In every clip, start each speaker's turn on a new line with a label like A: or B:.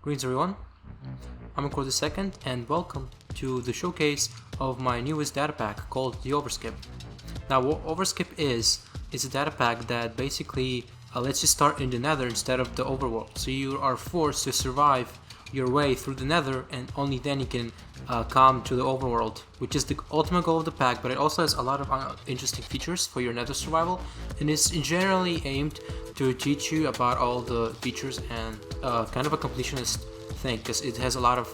A: Greetings everyone, I'm Record2nd and welcome to the showcase of my newest data pack called the Overskip. Now what Overskip is a data pack that basically lets you start in the Nether instead of the Overworld. So you are forced to survive your way through the Nether and only then you can come to the Overworld, which is the ultimate goal of the pack, but it also has a lot of interesting features for your Nether survival and is generally aimed to teach you about all the features and kind of a completionist thing, because it has a lot of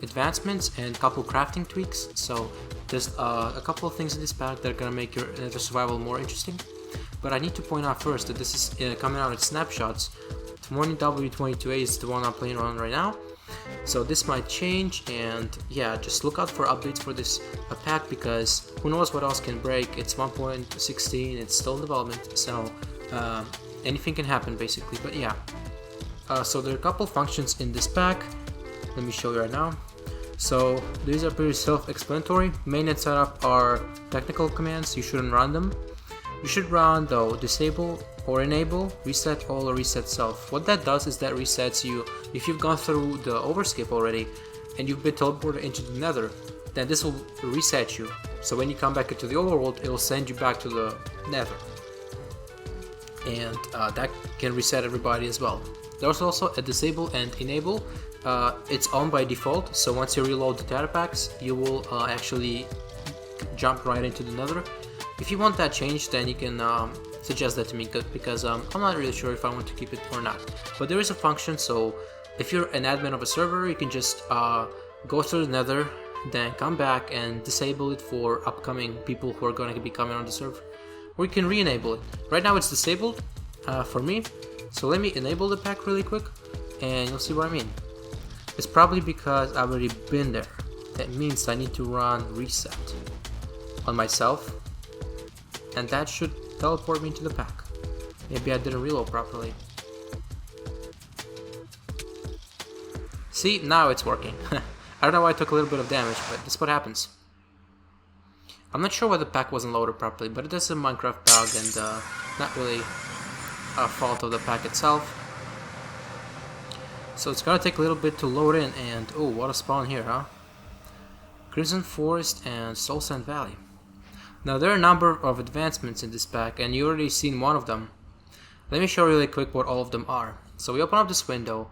A: advancements and a couple crafting tweaks. So there's a couple of things in this pack that are gonna make your Nether survival more interesting. But I need to point out first that this is coming out in snapshots. 20W22A is the one I'm playing on right now. So this might change, and yeah, just look out for updates for this pack, because who knows what else can break. It's 1.16, it's still in development, so anything can happen basically. But yeah, so there are a couple functions in this pack. Let me show you right now. So these are pretty self-explanatory. Main and setup are technical commands, you shouldn't run them. You should run though disable or enable reset all or reset self. What that does is that resets you if you've gone through the overskip already and you've been teleported into the Nether, then this will reset you. So when you come back into the overworld, it will send you back to the Nether, and that can reset everybody as well. There's also a disable and enable. It's on by default, so once you reload the data packs, you will actually jump right into the Nether. If you want that changed, then you can suggest that to me, because I'm not really sure if I want to keep it or not. But there is a function, so if you're an admin of a server, you can just go through the Nether, then come back and disable it for upcoming people who are going to be coming on the server. Or you can re-enable it. Right now it's disabled for me, so let me enable the pack really quick and you'll see what I mean. It's probably because I've already been there. That means I need to run reset on myself, and that should teleport me into the pack. Maybe I didn't reload properly. See, now it's working. I don't know why I took a little bit of damage, but that's what happens. I'm not sure why the pack wasn't loaded properly, but it is a Minecraft bug and not really a fault of the pack itself. So it's gonna take a little bit to load in, and oh, what a spawn here, huh? Crimson Forest and Soul Sand Valley. Now there are a number of advancements in this pack, and you already seen one of them. Let me show you really quick what all of them are. So we open up this window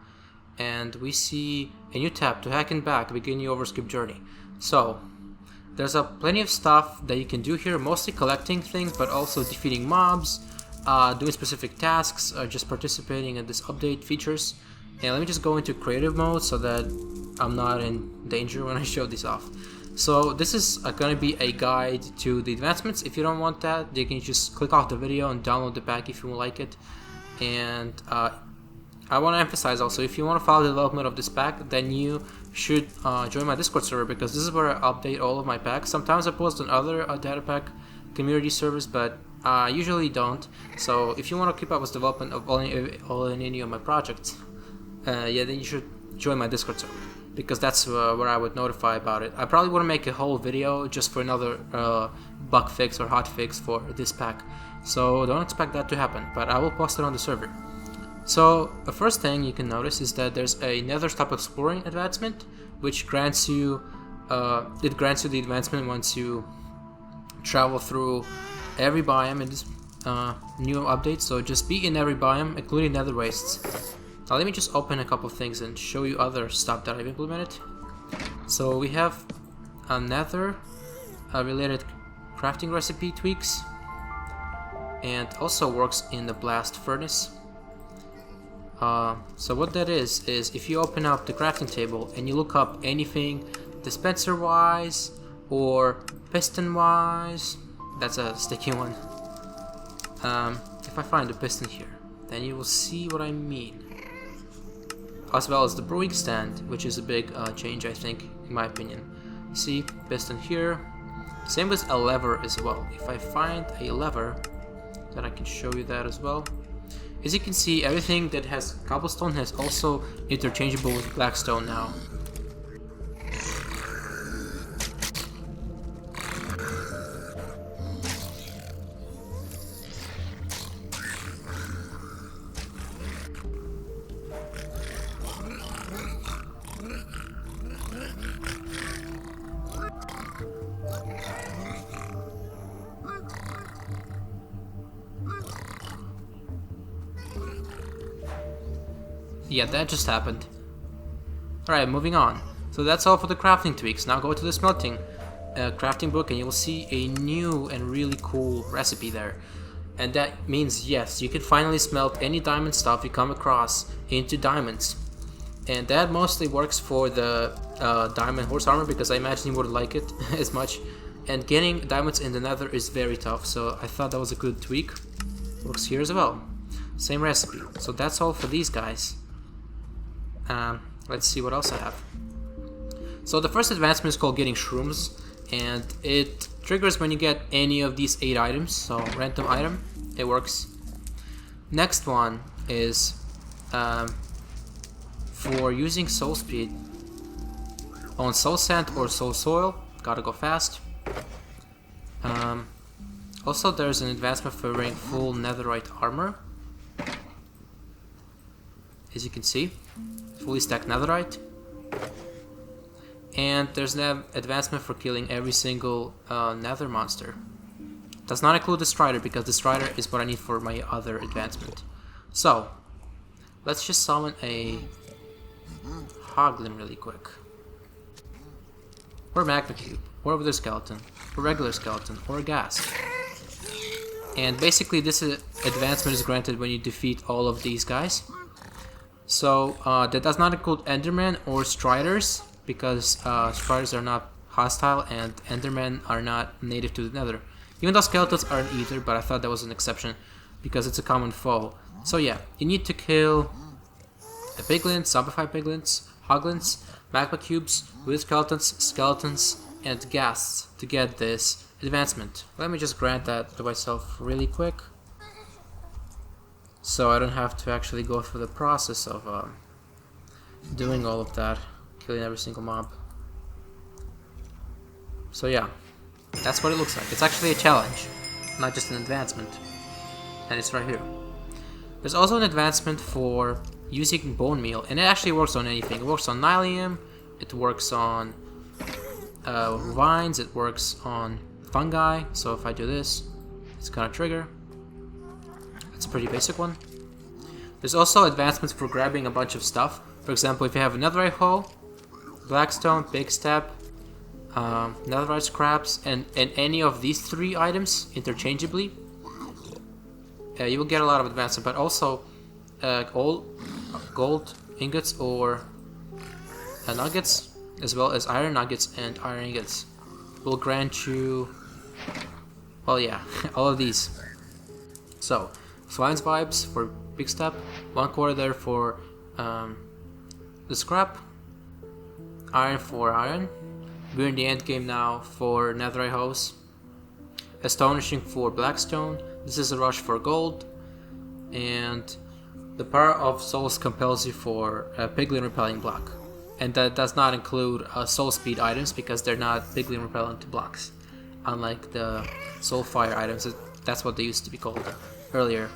A: and we see a new tab to hack and back, begin your Overskip journey. So there's plenty of stuff that you can do here, mostly collecting things, but also defeating mobs, doing specific tasks, just participating in this update features. And let me just go into creative mode so that I'm not in danger when I show this off. So this is going to be a guide to the advancements. If you don't want that, you can just click off the video and download the pack if you like it. And I want to emphasize also, if you want to follow the development of this pack, then you should join my Discord server, because this is where I update all of my packs. Sometimes I post on other data pack community servers, but I usually don't. So if you want to keep up with development of all and any of my projects, yeah, then you should join my Discord server, because that's where I would notify about it. I probably wouldn't make a whole video just for another bug fix or hot fix for this pack, so don't expect that to happen, but I will post it on the server. So the first thing you can notice is that there's a Nether Stop Exploring advancement, which grants you the advancement once you travel through every biome in this new update. So just be in every biome, including Nether Wastes. Now let me just open a couple things and show you other stuff that I've implemented. So we have a Nether related crafting recipe tweaks, and also works in the blast furnace. So what that is if you open up the crafting table and you look up anything dispenser wise or piston wise, that's a sticky one. If I find a piston here, then you will see what I mean. As well as the brewing stand, which is a big change, I think, in my opinion. See, piston here. Same with a lever as well. If I find a lever, then I can show you that as well. As you can see, everything that has cobblestone has also interchangeable with blackstone now. Yeah, that just happened. Alright, moving on. So that's all for the crafting tweaks. Now go to the smelting crafting book and you'll see a new and really cool recipe there. And that means, yes, you can finally smelt any diamond stuff you come across into diamonds. And that mostly works for the diamond horse armor, because I imagine you wouldn't like it as much. And getting diamonds in the nether is very tough, so I thought that was a good tweak. Works here as well. Same recipe. So that's all for these guys. Let's see what else I have. So the first advancement is called getting shrooms, and it triggers when you get any of these 8 items, so random item, it works. Next one is for using soul speed on soul sand or soul soil, gotta go fast. Also there's an advancement for wearing full netherite armor, as you can see, fully stacked netherite. And there's an advancement for killing every single nether monster. Does not include the strider, because the strider is what I need for my other advancement. So let's just summon a hoglin really quick, or a magma cube, or a wither skeleton, or a regular skeleton, or a ghast. And basically this advancement is granted when you defeat all of these guys. So that does not include endermen or striders, because striders are not hostile and endermen are not native to the nether. Even though skeletons aren't either, but I thought that was an exception because it's a common foe. So yeah, you need to kill a piglin, zombified piglins, hoglins, magma cubes, wither skeletons, and ghasts to get this advancement. Let me just grant that to myself really quick, so I don't have to actually go through the process of doing all of that, killing every single mob. So yeah, that's what it looks like. It's actually a challenge, not just an advancement, and it's right here. There's also an advancement for using bone meal, and it actually works on anything. It works on nylium, it works on vines, it works on fungi. So if I do this, it's gonna trigger. It's a pretty basic one. There's also advancements for grabbing a bunch of stuff. For example, if you have a netherite hoe, blackstone, big step, netherite scraps, and any of these 3 items interchangeably, you will get a lot of advancement. But also gold ingots or nuggets, as well as iron nuggets and iron ingots, will grant you, well, yeah, all of these. So Swine's vibes for big step, 1/4 there for the scrap, iron for iron. We're in the end game now for netherite hoes, astonishing for blackstone. This is a rush for gold, and the power of souls compels you for a piglin repelling block. And that does not include soul speed items, because they're not piglin repellent to blocks, unlike the soul fire items. That's what they used to be called earlier.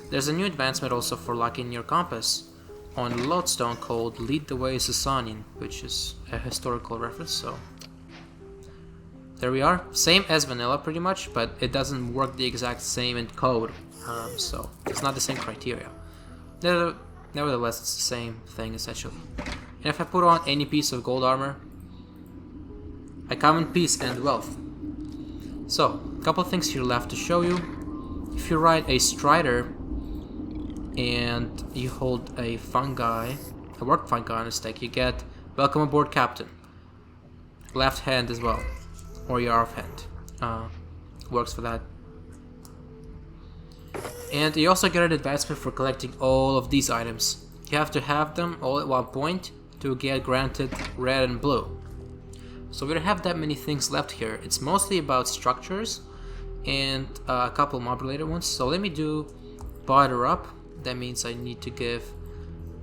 A: There's a new advancement also for locking your compass on lodestone called Lead the Way Sasanian, which is a historical reference. So there we are. Same as vanilla pretty much, but it doesn't work the exact same in code, so it's not the same criteria. Nevertheless, it's the same thing essentially. And if I put on any piece of gold armor, I come in peace and wealth. So, a couple of things here left to show you. If you ride a strider and you hold a work fungi on a stick, you get welcome aboard captain. Left hand as well, or your off hand, works for that. And you also get an advancement for collecting all of these items. You have to have them all at one point to get granted red and blue. So we don't have that many things left here. It's mostly about structures and a couple mob related ones. So let me do barter up. That means I need to give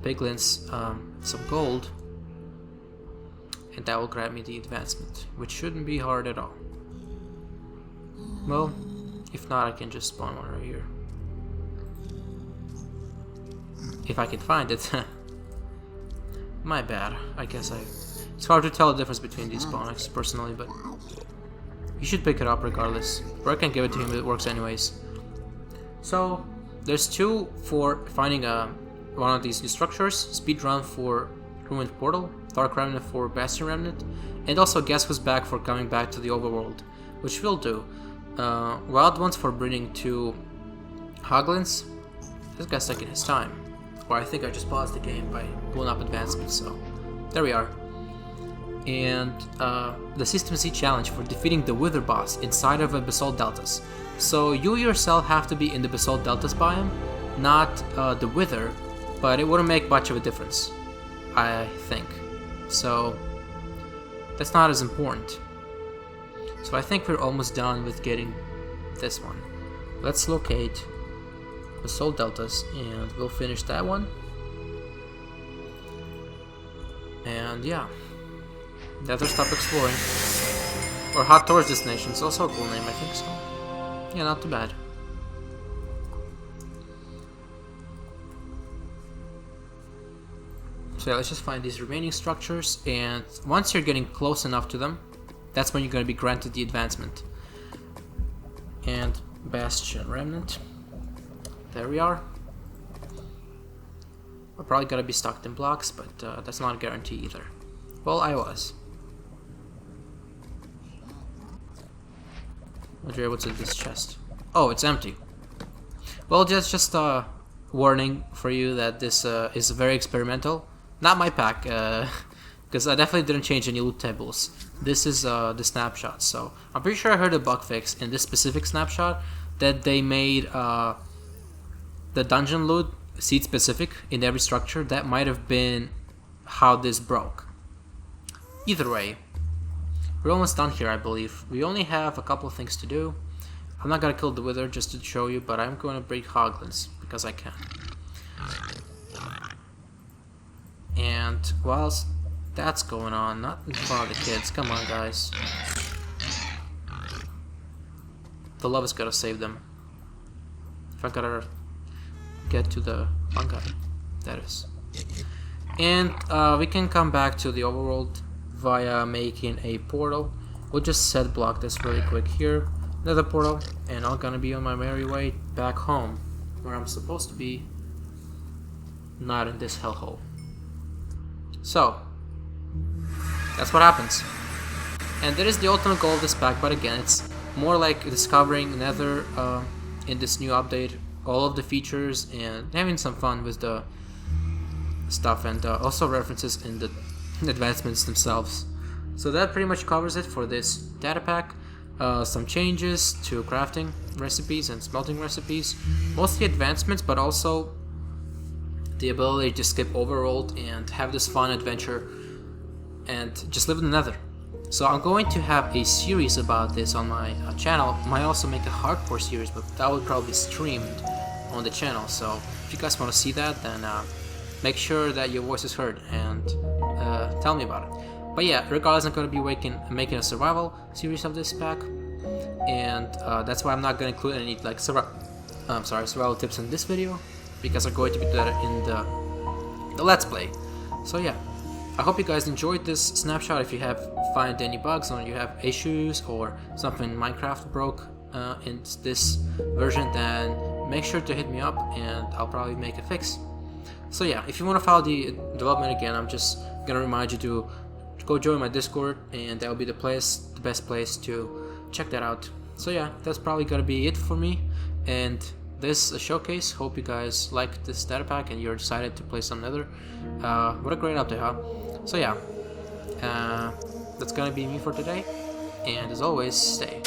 A: piglins some gold, and that will grant me the advancement, which shouldn't be hard at all. Well, if not, I can just spawn one right here, if I can find it. My bad. I guess it's hard to tell the difference between these bonics personally, but you should pick it up regardless. Or I can give it to him, it works anyways. So there's 2 for finding one of these new structures. Speedrun for Ruined Portal, Dark Remnant for Bastion Remnant, and also Guess Who's Back for coming back to the Overworld, which we'll do. Wild Ones for bringing 2 Hoglins. This guy's taking his time. Or I think I just paused the game by pulling up advancements, so there we are. And the System C challenge for defeating the Wither boss inside of a Basalt Deltas. So you yourself have to be in the Basalt Deltas biome, not the Wither, but it wouldn't make much of a difference, I think. So that's not as important. So I think we're almost done with getting this one. Let's locate Basalt Deltas and we'll finish that one. And yeah, Nether stop exploring. Or Hot Tourist Destination is also a cool name, I think so. Yeah, not too bad. So yeah, let's just find these remaining structures, and once you're getting close enough to them, that's when you're going to be granted the advancement. And Bastion Remnant. There we are. We're probably going to be stuck in blocks, but that's not a guarantee either. Well, I was. What's in this chest? Oh, it's empty. Well, just a warning for you that this is very experimental. Not my pack, because I definitely didn't change any loot tables. This is the snapshot, so I'm pretty sure I heard a bug fix in this specific snapshot that they made the dungeon loot seed specific in every structure. That might have been how this broke. Either way, we're almost done here, I believe. We only have a couple of things to do. I'm not gonna kill the Wither just to show you, but I'm gonna break Hoglins because I can. And whilst that's going on, not in front of the kids, come on guys. The love is gonna save them. If I gotta get to the one guy, that is. And we can come back to the Overworld via making a portal. We'll just set block this really quick here. Another portal, and I'm gonna be on my merry way back home, where I'm supposed to be, not in this hellhole. So, that's what happens. And that is the ultimate goal of this pack, but again, it's more like discovering Nether in this new update, all of the features, and having some fun with the stuff, and also references in the advancements themselves. So that pretty much covers it for this data pack. Some changes to crafting recipes and smelting recipes, mostly advancements, but also the ability to skip Overworld and have this fun adventure and just live in the Nether. So I'm going to have a series about this on my channel. Might also make a hardcore series, but that will probably be streamed on the channel. So if you guys want to see that, then make sure that your voice is heard and tell me about it. But yeah, regardless, I'm going to be making a survival series of this pack, and that's why I'm not going to include any like survival tips in this video, because I'm going to be doing that in the Let's Play. So yeah, I hope you guys enjoyed this snapshot. If you find any bugs or you have issues or something Minecraft broke in this version, then make sure to hit me up and I'll probably make a fix. So yeah, if you want to follow the development again, I'm just going to remind you to go join my Discord, and that will be the best place to check that out. So yeah, that's probably gonna be it for me and this showcase. Hope you guys liked this data pack and you're excited to play some Nether. What a great update, huh? So yeah, that's gonna be me for today, and as always, stay